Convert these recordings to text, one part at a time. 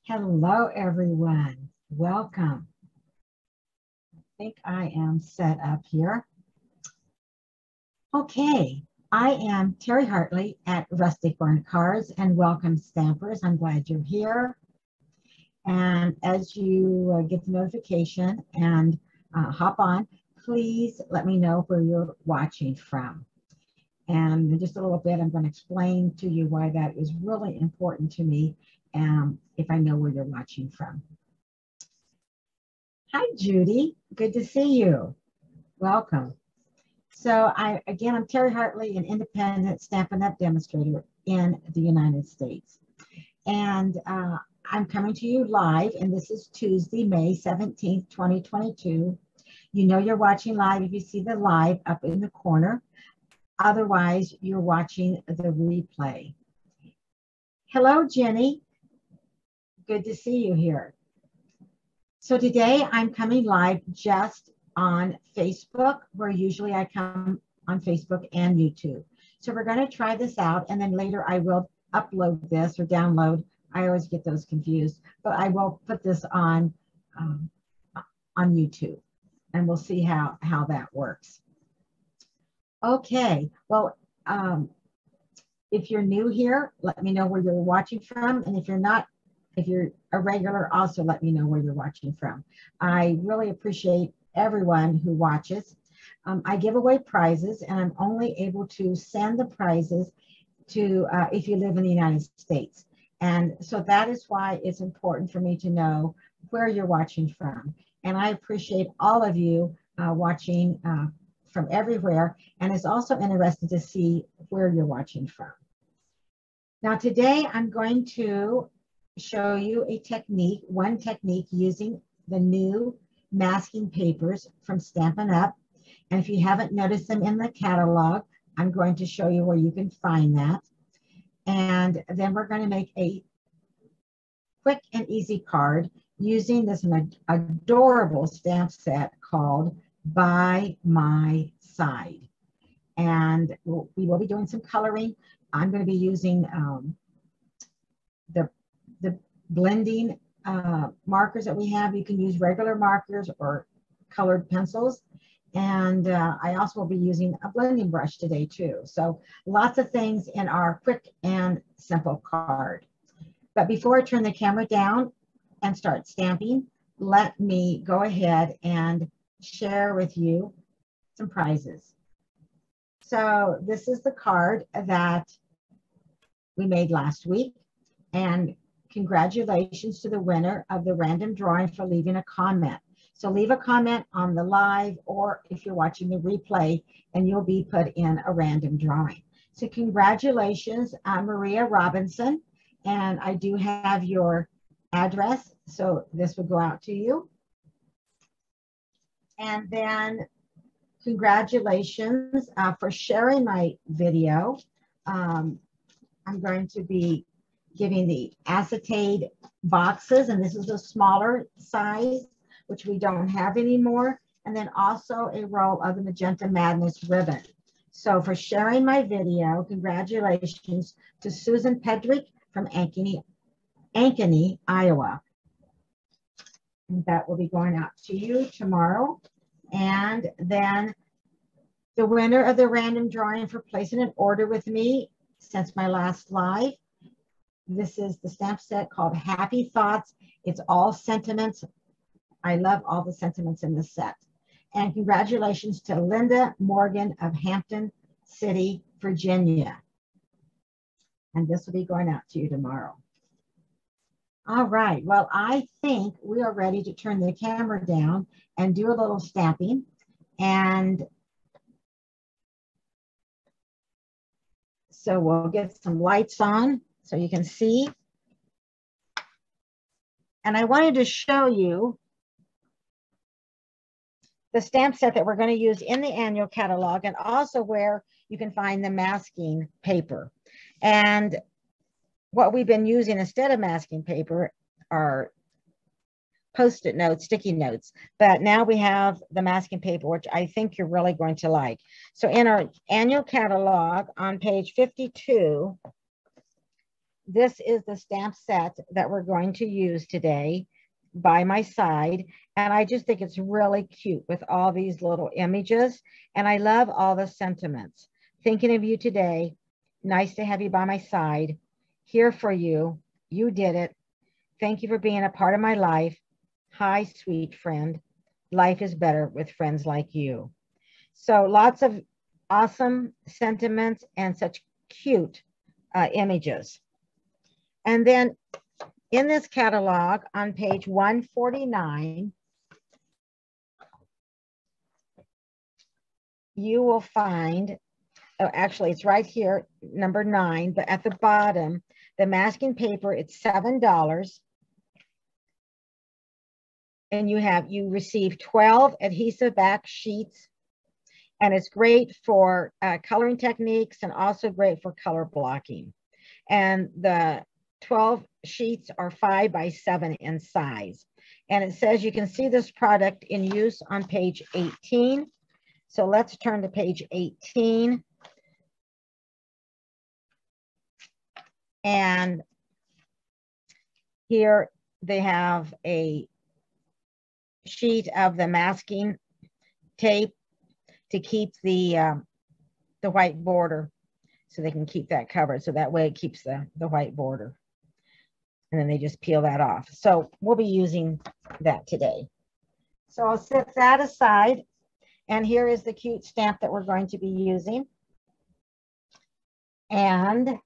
Hello, everyone. Welcome. I think I am set up here. Okay, I am Terry Hartley at Rustic Cards, and welcome, Stampers. I'm glad you're here. And as you get the notification and hop on, please let me know where you're watching from. And in just a little bit, I'm going to explain to you why that is really important to me if I know where you're watching from. Hi, Judy. Good to see you. Welcome. So I'm Terry Hartley, an independent Stampin' Up! Demonstrator in the United States. And I'm coming to you live, and this is Tuesday, May 17th, 2022. You know you're watching live if you see the live up in the corner. Otherwise, you're watching the replay. Hello, Jenny. Good to see you here. So today I'm coming live just on Facebook, where usually I come on Facebook and YouTube. So we're going to try this out, and then later I will upload this or download. I always get those confused, but I will put this on YouTube, and we'll see how that works. Okay, well, if you're new here, let me know where you're watching from, and if you're not, if you're a regular, also let me know where you're watching from. I really appreciate everyone who watches. I give away prizes, and I'm only able to send the prizes to if you live in the United States. And so that is why it's important for me to know where you're watching from. And I appreciate all of you watching from everywhere. And it's also interesting to see where you're watching from. Now today I'm going to show you a technique, one technique using the new masking papers from Stampin' Up! And if you haven't noticed them in the catalog, I'm going to show you where you can find that. And then we're going to make a quick and easy card using this adorable stamp set called By My Side. And we will be doing some coloring. I'm going to be using the blending markers that we have. You can use regular markers or colored pencils. And I also will be using a blending brush today too. So lots of things in our quick and simple card. But before I turn the camera down and start stamping, let me go ahead and share with you some prizes. So this is the card that we made last week. And congratulations to the winner of the random drawing for leaving a comment. So leave a comment on the live, or if you're watching the replay, and you'll be put in a random drawing. So congratulations, Maria Robinson. And I do have your address, so this will go out to you. And then congratulations for sharing my video. I'm going to be giving the acetate boxes, and this is a smaller size, which we don't have anymore, and then also a roll of the Magenta Madness ribbon. So for sharing my video, congratulations to Susan Pedrick from Ankeny, Iowa. And that will be going out to you tomorrow. And then the winner of the random drawing for placing an order with me since my last live. This is the stamp set called Happy Thoughts. It's all sentiments. I love all the sentiments in this set. And congratulations to Linda Morgan of Hampton City, Virginia. And this will be going out to you tomorrow. All right, well, I think we are ready to turn the camera down and do a little stamping. And so we'll get some lights on so you can see. And I wanted to show you the stamp set that we're going to use in the annual catalog, and also where you can find the masking paper. And what we've been using instead of masking paper are Post-it notes, sticky notes. But now we have the masking paper, which I think you're really going to like. So in our annual catalog on page 52, this is the stamp set that we're going to use today by my side. And I just think it's really cute with all these little images. And I love all the sentiments. Thinking of you today. Nice to have you by my side. Here for you. You did it. Thank you for being a part of my life. Hi, sweet friend. Life is better with friends like you. So lots of awesome sentiments and such cute images. And then in this catalog on page 149, you will find, oh, actually it's right here, number 9, but at the bottom, the masking paper, it's $7. And you receive 12 adhesive back sheets. And it's great for coloring techniques and also great for color blocking. And the 12 sheets are 5 by 7 in size. And it says you can see this product in use on page 18. So let's turn to page 18. And here they have a sheet of the masking tape to keep the white border, so they can keep that covered. So that way it keeps the white border. And then they just peel that off. So we'll be using that today. So I'll set that aside. And here is the cute stamp that we're going to be using. And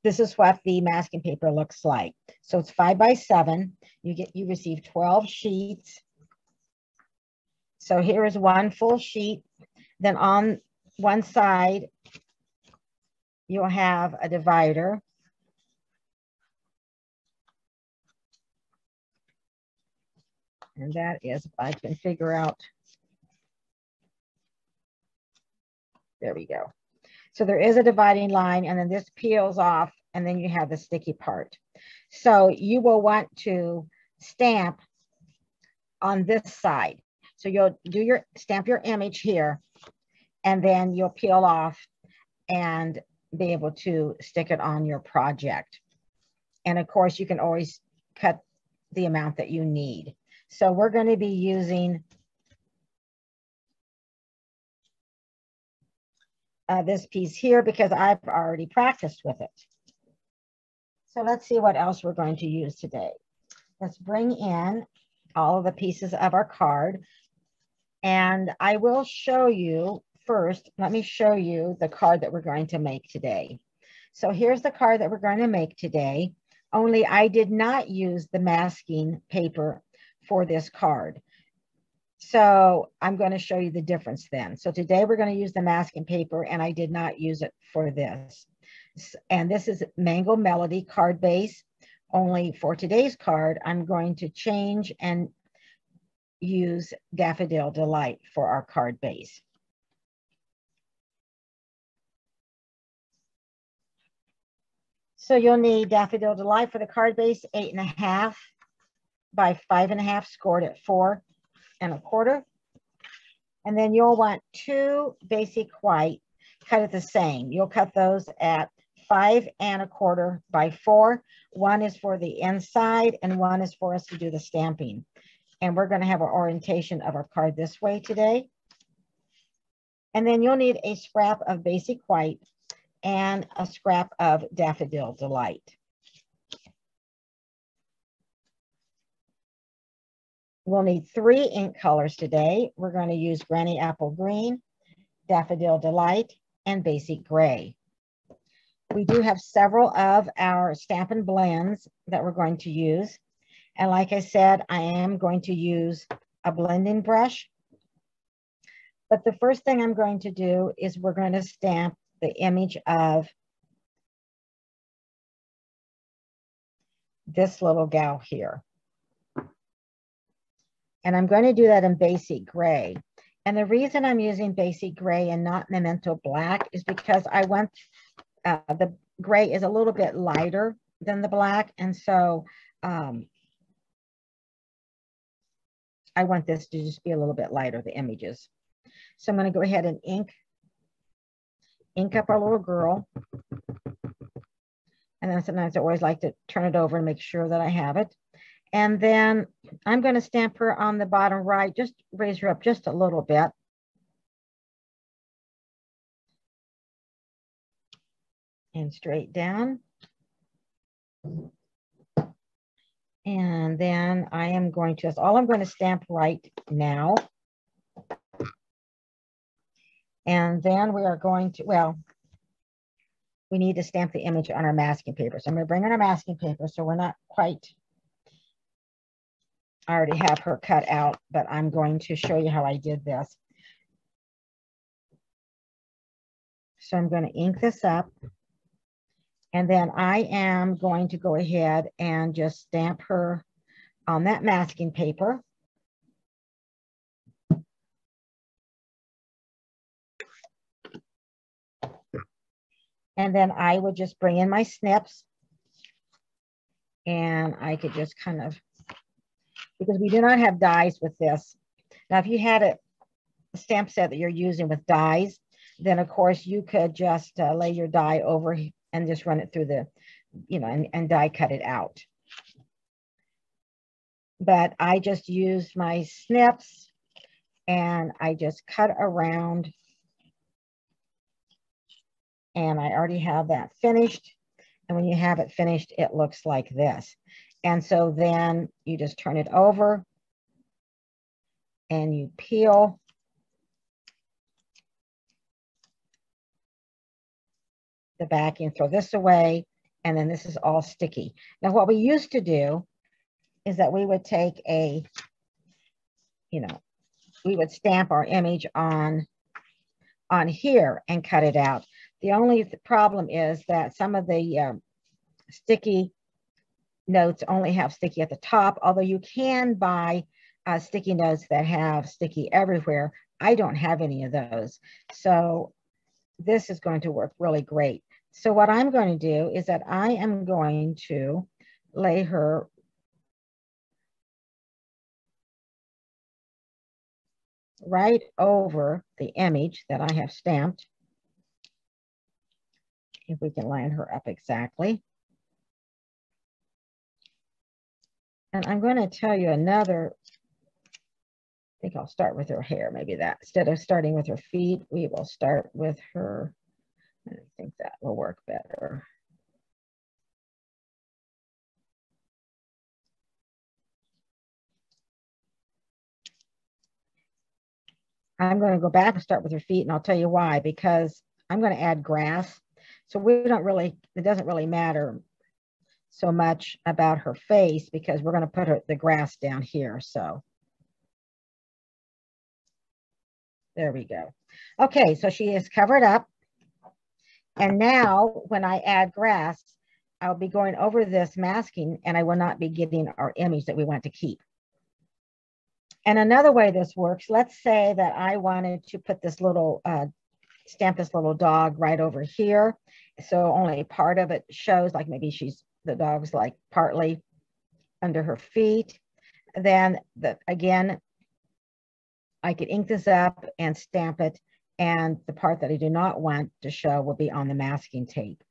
this is what the masking paper looks like. So it's 5 by 7. You receive 12 sheets. So here is one full sheet. Then on one side, you'll have a divider. And that is, if I can figure out, there we go. So there is a dividing line, and then this peels off, and then you have the sticky part. So you will want to stamp on this side. So you'll stamp your image here, and then you'll peel off and be able to stick it on your project. And of course, you can always cut the amount that you need. So we're going to be using this piece here because I've already practiced with it. So let's see what else we're going to use today. Let's bring in all of the pieces of our card. And I will show you first, let me show you the card that we're going to make today. So here's the card that we're going to make today, only I did not use the masking paper for this card. So I'm going to show you the difference then. So today we're going to use the masking paper, and I did not use it for this. And this is Mango Melody card base. Only for today's card, I'm going to change and use Daffodil Delight for our card base. So you'll need Daffodil Delight for the card base, 8.5 by 5.5, scored at 4 1/4. And then you'll want 2 basic white cut at the same. You'll cut those at 5 1/4 by 4. One is for the inside and one is for us to do the stamping. And we're going to have our orientation of our card this way today. And then you'll need a scrap of basic white and a scrap of Daffodil Delight. We'll need 3 ink colors today. We're going to use Granny Apple Green, Daffodil Delight, and Basic Gray. We do have several of our Stampin' Blends that we're going to use. And like I said, I am going to use a blending brush. But the first thing I'm going to do is we're going to stamp the image of this little gal here. And I'm going to do that in Basic Gray. And the reason I'm using Basic Gray and not Memento Black is because I want the gray is a little bit lighter than the black. And so I want this to just be a little bit lighter, the images. So I'm going to go ahead and ink ink up our little girl. And then sometimes I always like to turn it over and make sure that I have it. And then I'm going to stamp her on the bottom right, just raise her up just a little bit. And straight down. And then I am going to, that's all I'm going to stamp right now. And then we are going to, well, we need to stamp the image on our masking paper. So I'm going to bring in our masking paper. So we're not quite, I already have her cut out, but I'm going to show you how I did this. So I'm going to ink this up. And then I am going to go ahead and just stamp her on that masking paper. And then I would just bring in my snips. And I could just kind of, because we do not have dies with this. Now, if you had a stamp set that you're using with dies, then of course you could just lay your die over and just run it through the, you know, and die cut it out. But I just used my snips and I just cut around. And I already have that finished. And when you have it finished, it looks like this. And so then you just turn it over and you peel. The backing, throw this away, and then this is all sticky. Now, what we used to do is that we would take a, you know, we would stamp our image on here and cut it out. The only problem is that some of the sticky notes only have sticky at the top, although you can buy sticky notes that have sticky everywhere. I don't have any of those. So this is going to work really great. So what I'm going to do is that I am going to lay her right over the image that I have stamped. If we can line her up exactly. And I'm going to tell you another, I think I'll start with her hair, maybe that. Instead of starting with her feet, we will start with her. I think that will work better. I'm going to go back and start with her feet, and I'll tell you why, because I'm going to add grass. So we don't really, it doesn't really matter so much about her face because we're going to put the grass down here. So there we go. Okay, so she is covered up. And now when I add grass, I'll be going over this masking and I will not be getting our image that we want to keep. And another way this works, let's say that I wanted to put this little, stamp this little dog right over here. So only part of it shows, like maybe the dog's like partly under her feet. Then again, I could ink this up and stamp it. And the part that I do not want to show will be on the masking tape.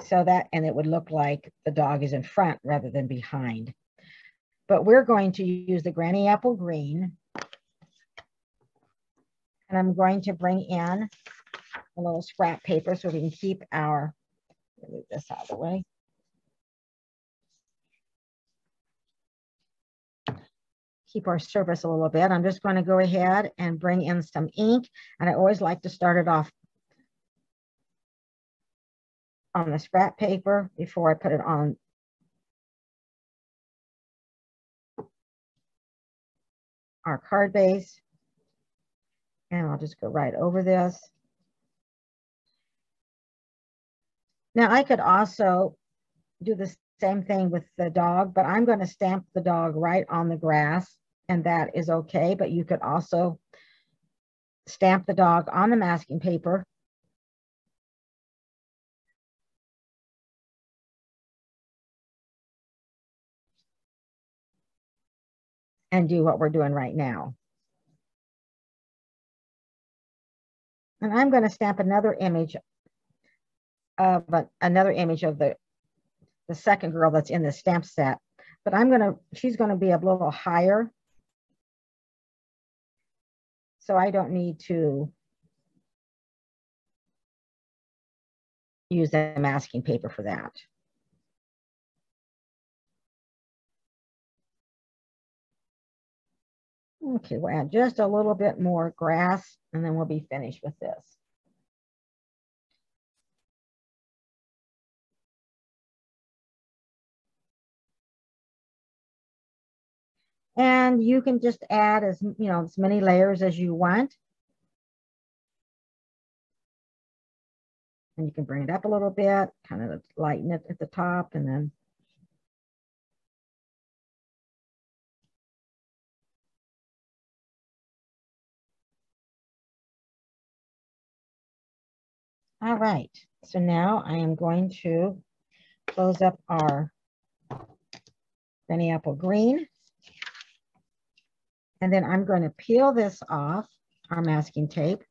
So that, and it would look like the dog is in front rather than behind. But we're going to use the Granny Apple Green. And I'm going to bring in a little scrap paper so we can keep our, move this out of the way. Keep our surface a little bit. I'm just going to go ahead and bring in some ink. And I always like to start it off on the scrap paper before I put it on our card base. And I'll just go right over this. Now I could also do the same thing with the dog, but I'm going to stamp the dog right on the grass, and that is okay. But you could also stamp the dog on the masking paper. And do what we're doing right now. And I'm going to stamp another image of another image of the second girl that's in the stamp set. But she's gonna be a little higher. So I don't need to use the masking paper for that. Okay, we'll add just a little bit more grass and then we'll be finished with this. And you can just add as many layers as you want. And you can bring it up a little bit, kind of lighten it at the top, and then all right. So now I am going to close up our Granny Apple Green. And then I'm going to peel this off, our masking tape.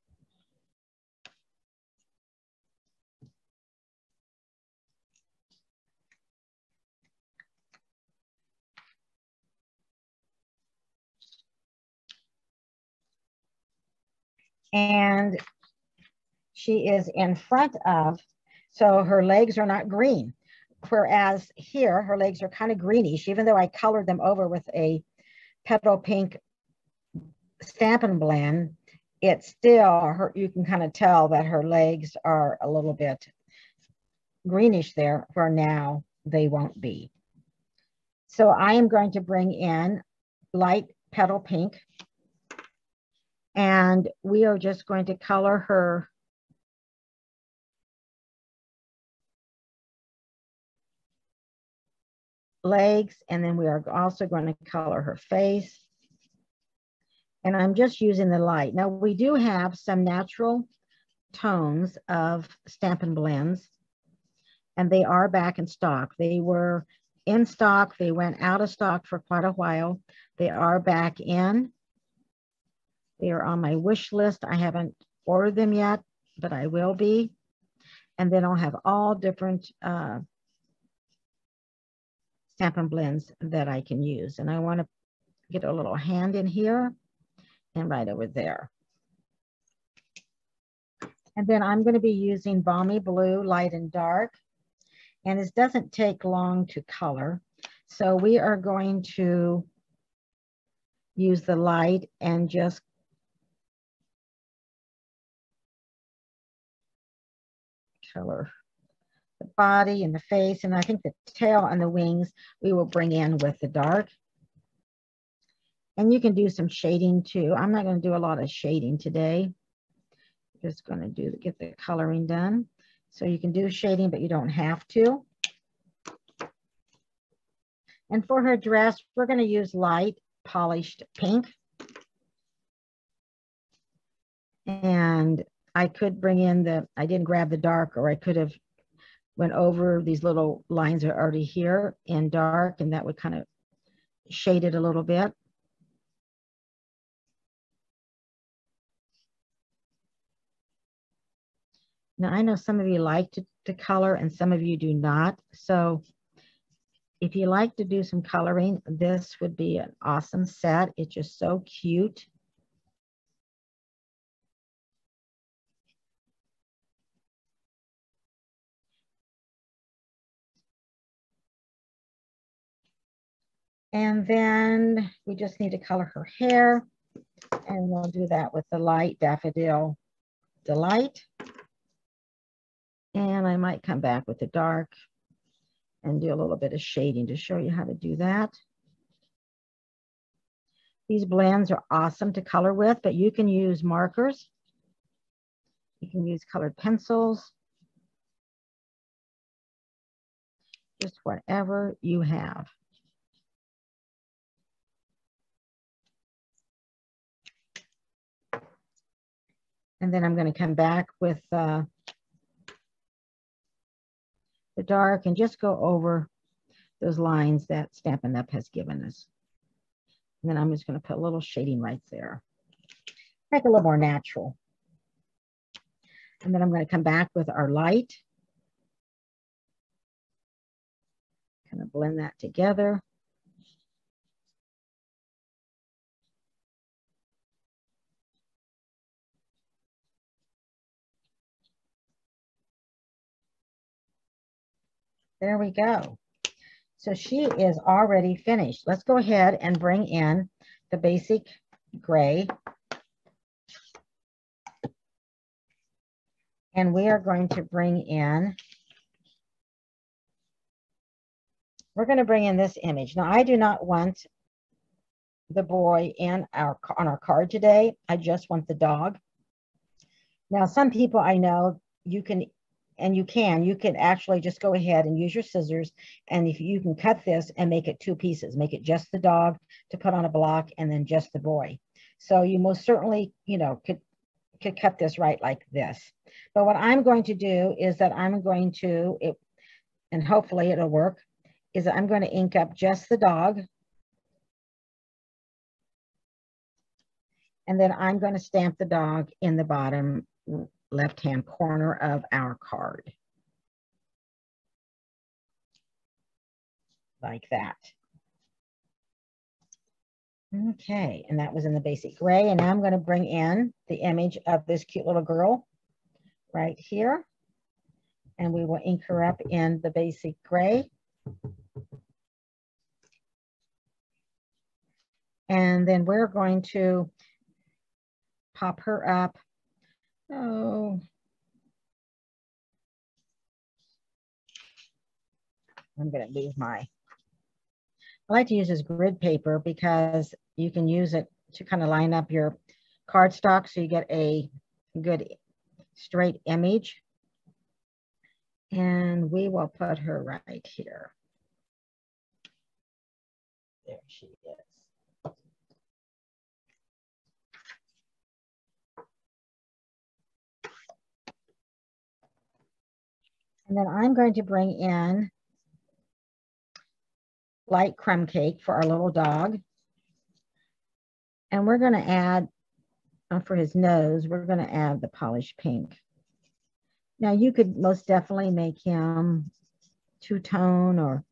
And she is in front of, so her legs are not green. Whereas here, her legs are kind of greenish, even though I colored them over with a petal pink Stampin' Blend, it's still, you can kind of tell that her legs are a little bit greenish there, where now they won't be. So I am going to bring in light petal pink, and we are just going to color her legs, and then we are also going to color her face. And I'm just using the light. Now we do have some natural tones of Stampin' Blends, and they are back in stock. They were in stock. They went out of stock for quite a while. They are back in. They are on my wish list. I haven't ordered them yet, but I will be. And then I'll have all different Stampin' Blends that I can use. And I want to get a little hand in here and right over there. And then I'm going to be using Balmy Blue, Light and Dark. And this doesn't take long to color. So we are going to use the light and just color the body and the face. And I think the tail and the wings we will bring in with the dark. And you can do some shading too. I'm not going to do a lot of shading today. I'm just going to get the coloring done. So you can do shading, but you don't have to. And for her dress, we're going to use light polished pink. And I could bring in I didn't grab the dark, or I could have went over these little lines are already here in dark, and that would kind of shade it a little bit. Now, I know some of you like to color and some of you do not. So if you like to do some coloring, this would be an awesome set. It's just so cute. And then we just need to color her hair. And we'll do that with the light Daffodil Delight. And I might come back with the dark and do a little bit of shading to show you how to do that. These blends are awesome to color with, but you can use markers. You can use colored pencils. Just whatever you have. And then I'm going to come back with the dark and just go over those lines that Stampin' Up has given us. And then I'm just going to put a little shading right there. Make it a little more natural. And then I'm going to come back with our light Kind of blend that together. There we go. So she is already finished. Let's go ahead and bring in the basic gray. And we are going to bring in, we're going to bring in this image. Now, I do not want the boy on our card today. I just want the dog. Now, some people I know, you can actually just go ahead and use your scissors, and if you can cut this and make it two pieces, make it just the dog to put on a block and then just the boy. So you most certainly, could cut this right like this. But what I'm going to do is that I'm going to, and hopefully it'll work, is that I'm going to ink up just the dog. And then I'm going to stamp the dog in the bottom left-hand corner of our card. Like that. Okay, and that was in the basic gray. And now I'm going to bring in the image of this cute little girl right here. And we will ink her up in the basic gray. And then we're going to pop her up. Oh, I'm going to leave I like to use this grid paper because you can use it to kind of line up your cardstock so you get a good straight image. And we will put her right here. There she is. And then I'm going to bring in light crumb cake for our little dog. And we're going to add, for his nose, we're going to add the polished pink. Now you could most definitely make him two-tone, or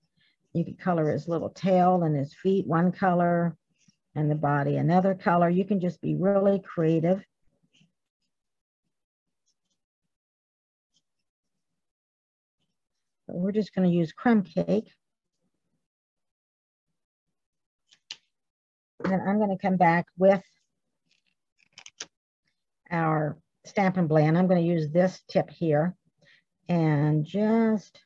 you could color his little tail and his feet one color and the body another color. You can just be really creative. But we're just going to use crumb cake. And then I'm going to come back with our Stampin' Blend. I'm going to use this tip here and just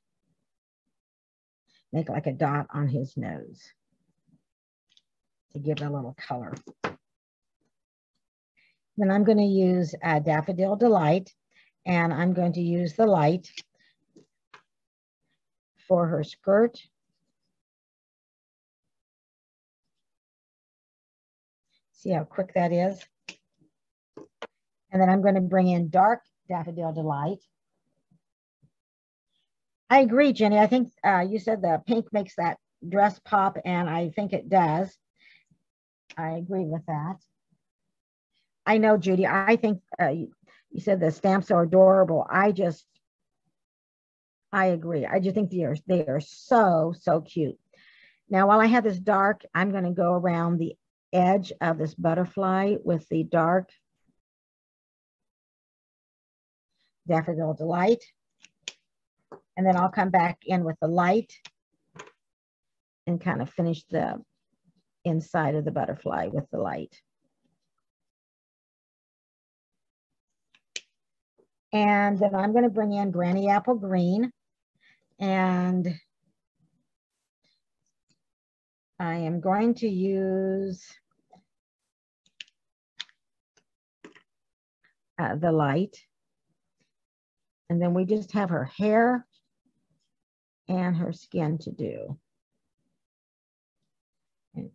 make like a dot on his nose to give it a little color. Then I'm going to use Daffodil Delight, and I'm going to use the light for her skirt. See how quick that is? And then I'm going to bring in dark Daffodil Delight. I agree, Jenny. I think you said the pink makes that dress pop, and I think it does. I agree with that. I know, Judy, I think you said the stamps are adorable. I agree. I just think they are so, so cute. Now, while I have this dark, I'm going to go around the edge of this butterfly with the dark Daffodil Delight. And then I'll come back in with the light and kind of finish the inside of the butterfly with the light. And then I'm going to bring in Granny Apple Green, and I am going to use the light. And then we just have her hair and her skin to do. And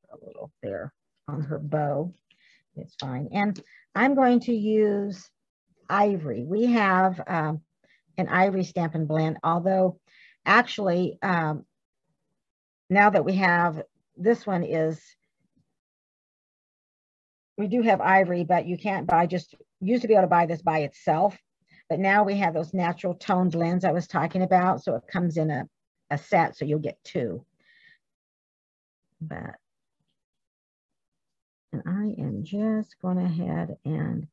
put a little there on her bow. It's fine. And I'm going to use ivory. We have an ivory Stampin' Blend, although actually now that we have, this one is, we do have ivory, but you can't buy, just used to be able to buy this by itself. But now we have those natural tone blends I was talking about. So it comes in a a set, so you'll get 2. But, and I am just going ahead and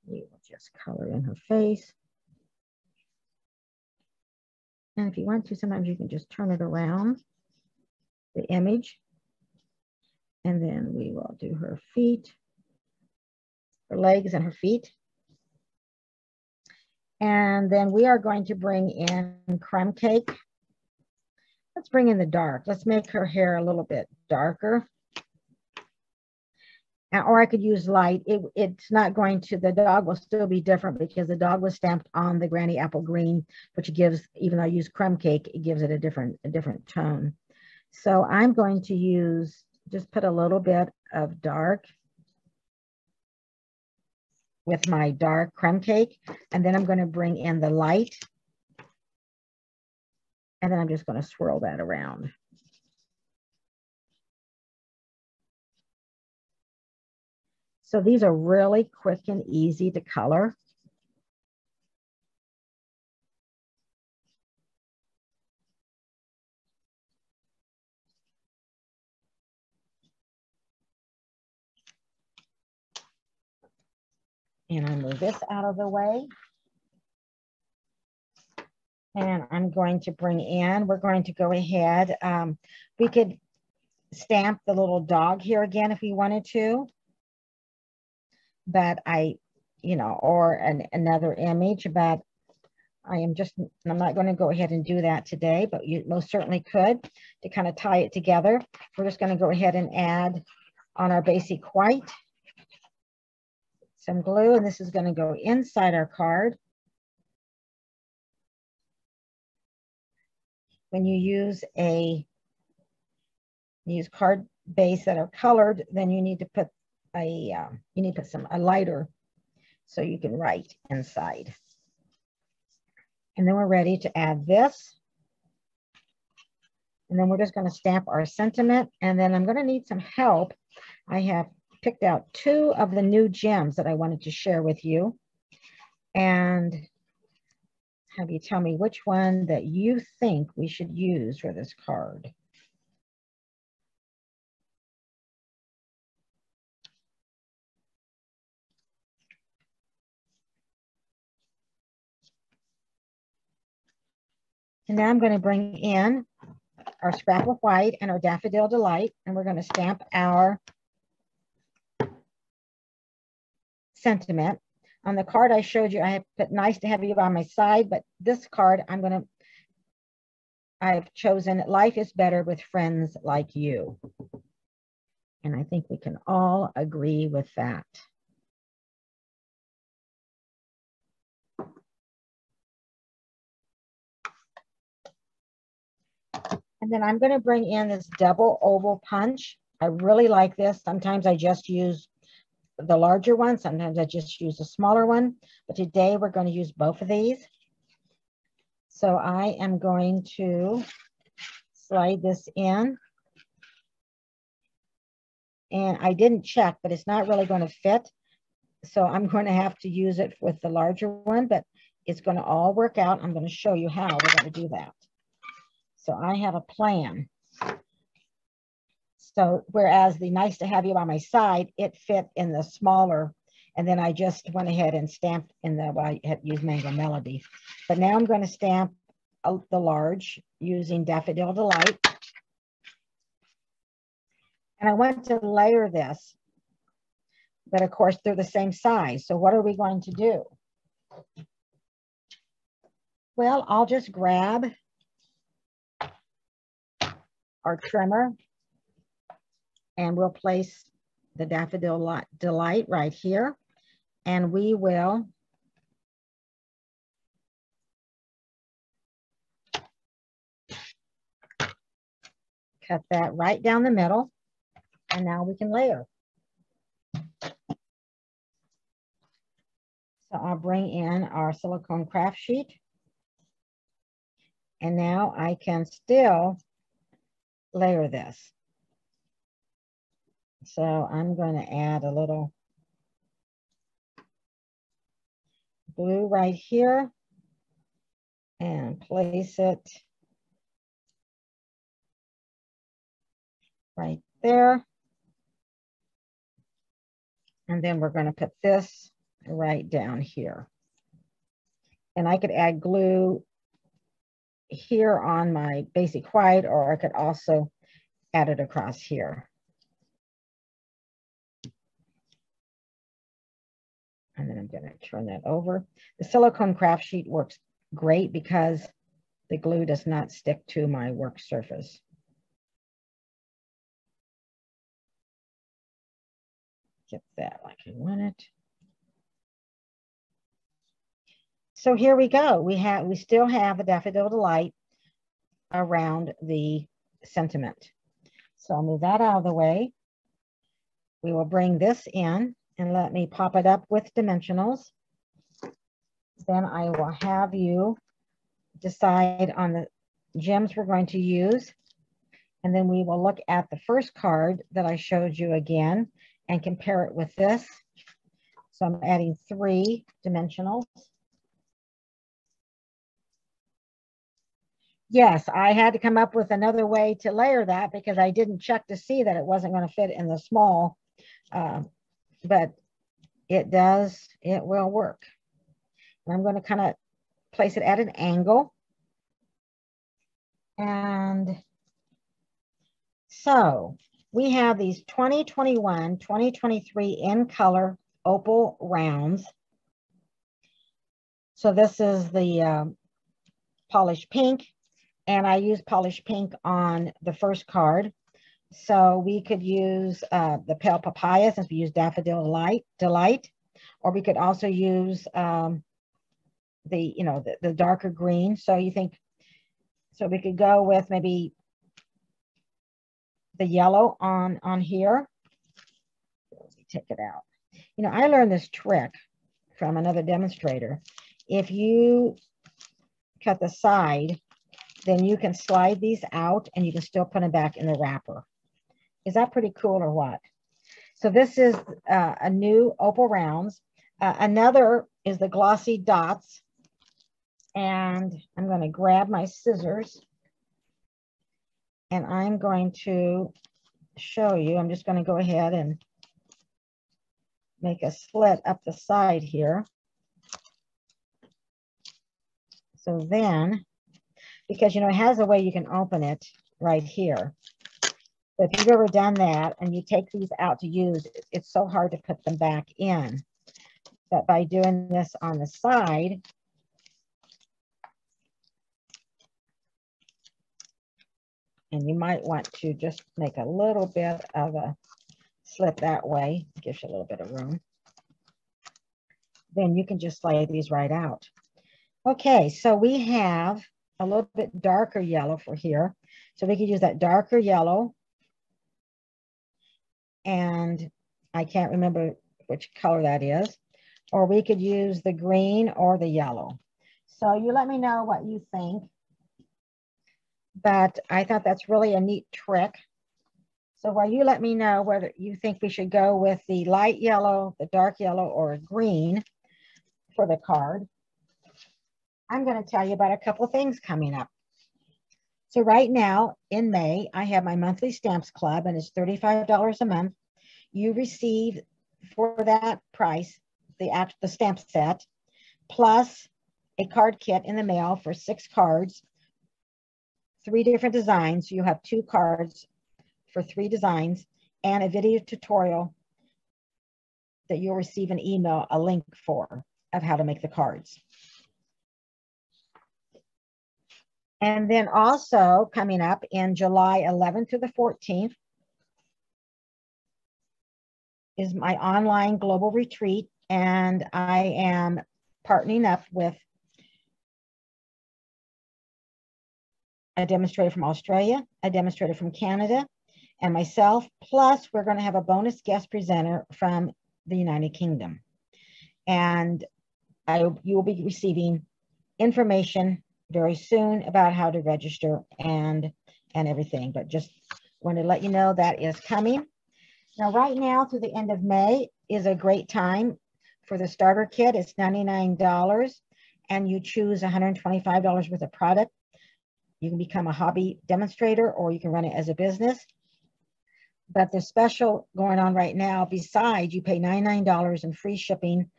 we will just color in her face. And if you want to, sometimes you can just turn it around, the image. And then we will do her feet, her legs and her feet. And then we are going to bring in crumb cake. Let's bring in the dark. Let's make her hair a little bit darker. Or I could use light. It's not going to, the dog will still be different because the dog was stamped on the Granny Apple Green, which gives, even though I use crumb cake, it gives it a different tone. So I'm going to use, just put a little bit of dark with my dark crumb cake. And then I'm going to bring in the light. And then I'm just going to swirl that around. So these are really quick and easy to color. And I move this out of the way. And I'm going to bring in, we're going to go ahead. We could stamp the little dog here again if we wanted to. But or another image, but I'm not going to go ahead and do that today, but you most certainly could to kind of tie it together. We're just going to go ahead and add on our basic white some glue, and this is going to go inside our card. When you use card base that are colored, then you need to put a lighter so you can write inside. And then we're ready to add this. And then we're just going to stamp our sentiment. And then I'm going to need some help. I have picked out 2 of the new gems that I wanted to share with you. And have you tell me which one that you think we should use for this card. And now I'm going to bring in our scrap of white and our Daffodil Delight, and we're going to stamp our sentiment. On the card I showed you, I have put nice to have you by my side, but this card I've chosen life is better with friends like you. And I think we can all agree with that. And then I'm going to bring in this double oval punch. I really like this. Sometimes I just use the larger one. Sometimes I just use a smaller one. But today we're going to use both of these. So I am going to slide this in. And I didn't check, but it's not really going to fit. So I'm going to have to use it with the larger one, but it's going to all work out. I'm going to show you how we're going to do that. So I have a plan. So whereas the nice to have you by my side, it fit in the smaller, and then I just went ahead and stamped in the, well, I had used Mango Melody. But now I'm going to stamp the large using Daffodil Delight. And I want to layer this, but of course they're the same size. So what are we going to do? Well, I'll just grab our trimmer and we'll place the Daffodil Delight right here. And we will cut that right down the middle. And now we can layer. So I'll bring in our silicone craft sheet. And now I can still layer this. So I'm going to add a little glue right here and place it right there. And then we're going to put this right down here. And I could add glue here on my basic white, or I could also add it across here. And then I'm going to turn that over. The silicone craft sheet works great because the glue does not stick to my work surface. Get that like I want it. So here we go. We still have a Daffodil Delight around the sentiment. So I'll move that out of the way. We will bring this in and let me pop it up with dimensionals. Then I will have you decide on the gems we're going to use. And then we will look at the first card that I showed you again and compare it with this. So I'm adding 3 dimensionals. Yes, I had to come up with another way to layer that because I didn't check to see that it wasn't going to fit in the small, but it will work. And I'm going to kind of place it at an angle. And so we have these 2021, 2023 in color opal rounds. So this is the polished pink. And I use polished pink on the first card. So we could use the pale papaya since we use Daffodil Delight. Or we could also use the darker green. So you think, so we could go with maybe the yellow on here. Let me take it out. You know, I learned this trick from another demonstrator. If you cut the side, then you can slide these out and you can still put them back in the wrapper. Is that pretty cool or what? So this is a new opal rounds. Another is the glossy dots. And I'm going to grab my scissors and I'm going to show you. I'm just going to go ahead and make a slit up the side here. So then, because, you know, it has a way you can open it right here. But if you've ever done that and you take these out to use, it's so hard to put them back in. But by doing this on the side, and you might want to just make a little bit of a slit that way, gives you a little bit of room. Then you can just slide these right out. Okay, so we have a little bit darker yellow for here. So we could use that darker yellow. And I can't remember which color that is. Or we could use the green or the yellow. So you let me know what you think. But I thought that's really a neat trick. So while you let me know whether you think we should go with the light yellow, the dark yellow, or a green for the card, I'm going to tell you about a couple of things coming up. So right now in May, I have my monthly stamps club and it's $35 a month. You receive for that price, the stamp set, plus a card kit in the mail for 6 cards, 3 different designs. So you have 2 cards for 3 designs and a video tutorial that you'll receive an email, a link for of how to make the cards. And then also coming up in July 11th to the 14th is my online global retreat. And I am partnering up with a demonstrator from Australia, a demonstrator from Canada, and myself. Plus, we're going to have a bonus guest presenter from the United Kingdom. And you will be receiving information very soon about how to register and everything, but just want to let you know that is coming. Now, right now through the end of May is a great time For the starter kit, it's $99, and you choose $125 worth of product. You can become a hobby demonstrator, or you can run it as a business. But the special going on right now, besides you pay $99 in free shipping,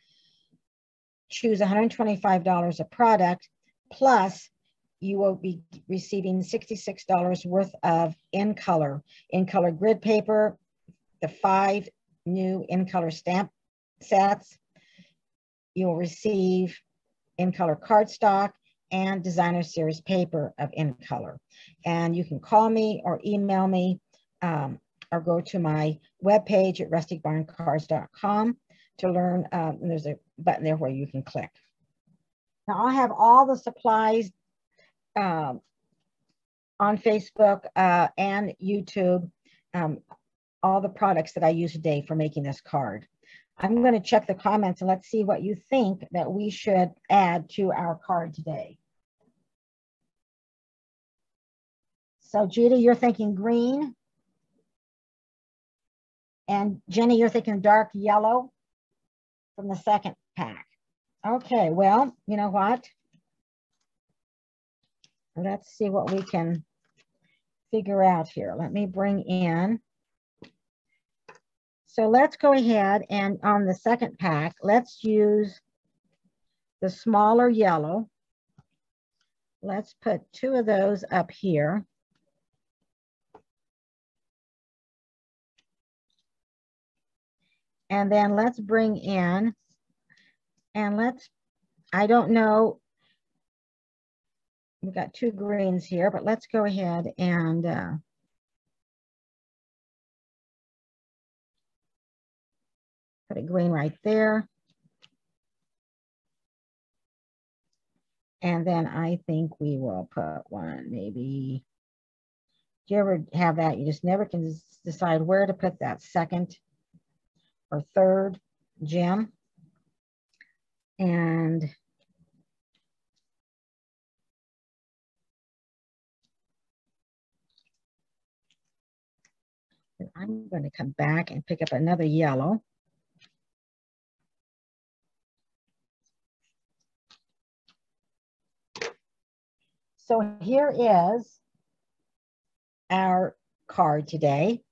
choose $125 of product, plus you will be receiving $66 worth of in-color grid paper, the 5 new in-color stamp sets. You'll receive in-color cardstock and designer series paper of in-color. And you can call me or email me or go to my webpage at rusticbarncards.com to learn. And there's a button there where you can click. Now I'll have all the supplies on Facebook and YouTube, all the products that I use today for making this card. I'm going to check the comments and let's see what you think that we should add to our card today. So Judy, you're thinking green. And Jenny, you're thinking dark yellow from the second pack. Okay, well, you know what? Let's see what we can figure out here. Let me bring in. So let's go ahead and on the second pack, let's use the smaller yellow. Let's put 2 of those up here. And then let's bring in, and I don't know, we've got 2 greens here, but let's go ahead and put a green right there. And then I think we will put one, maybe. Do you ever have that? You just never can decide where to put that second or third gem. And I'm going to come back and pick up another yellow. So here is our card today.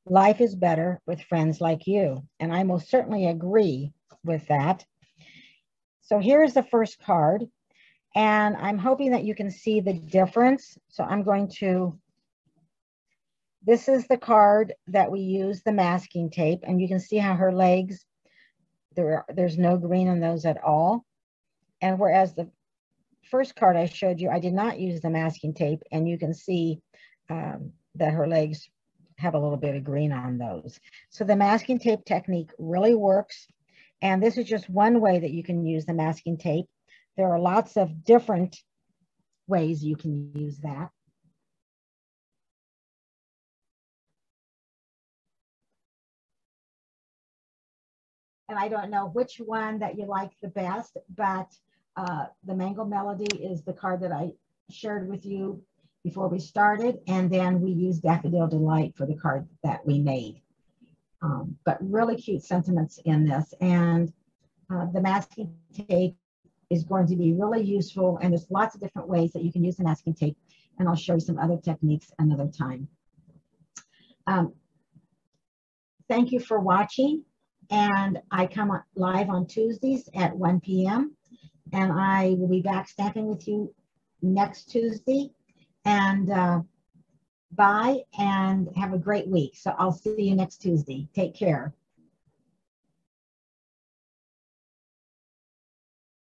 Life is better with friends like you. And I most certainly agree with that. So here's the first card. And I'm hoping that you can see the difference. So I'm going to, this is the card that we use the masking tape. And you can see how her legs, there's no green on those at all. And whereas the first card I showed you, I did not use the masking tape. And you can see that her legs have a little bit of green on those. So the masking tape technique really works. And this is just one way that you can use the masking tape. There are lots of different ways you can use that. And I don't know which one that you like the best, but the Mango Melody is the card that I shared with you before we started. And then we used Daffodil Delight for the card that we made. But really cute sentiments in this. And the masking tape is going to be really useful. And there's lots of different ways that you can use the masking tape. And I'll show you some other techniques another time. Thank you for watching. And I come live on Tuesdays at 1 p.m. And I will be back stamping with you next Tuesday. And bye and have a great week. So I'll see you next Tuesday. Take care.